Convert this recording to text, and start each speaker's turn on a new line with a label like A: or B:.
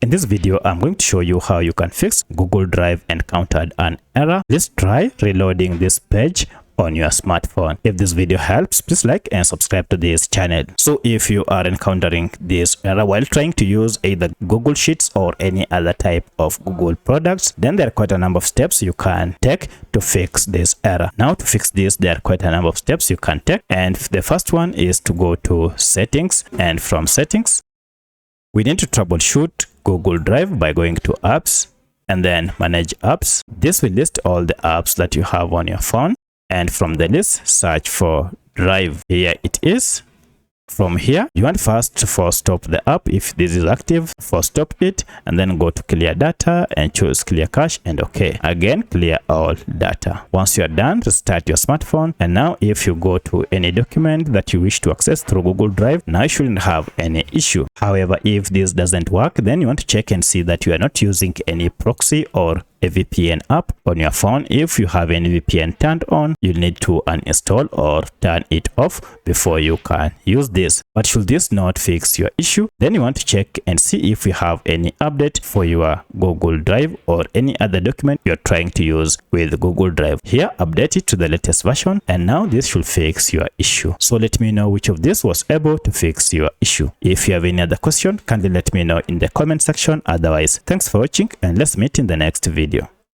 A: In this video, I'm going to show you how you can fix Google Drive encountered an error. Let's try reloading this page on your smartphone. If this video helps, please like and subscribe to this channel. So if you are encountering this error while trying to use either Google Sheets or any other type of Google products, then there are quite a number of steps you can take to fix this error. Now to fix this, there are quite a number of steps you can take, and the first one is to go to settings, and from settings we need to troubleshoot Google Drive by going to apps and then manage apps. This will list all the apps that you have on your phone, and from the list search for Drive. Here it is. From here, you want first to force stop the app. If this is active, force stop it, and then go to clear data and choose clear cache and OK. Again, clear all data. Once you are done, restart your smartphone, and now if you go to any document that you wish to access through Google Drive, now you shouldn't have any issue. However, if this doesn't work, then you want to check and see that you are not using any proxy or a VPN app on your phone. If you have any VPN turned on, you need to uninstall or turn it off before you can use this. But should this not fix your issue, then you want to check and see if you have any update for your Google Drive or any other document you're trying to use with Google Drive. Here, update it to the latest version, and now this should fix your issue. So let me know which of this was able to fix your issue. If you have any other question, kindly let me know in the comment section. Otherwise, thanks for watching, and let's meet in the next video.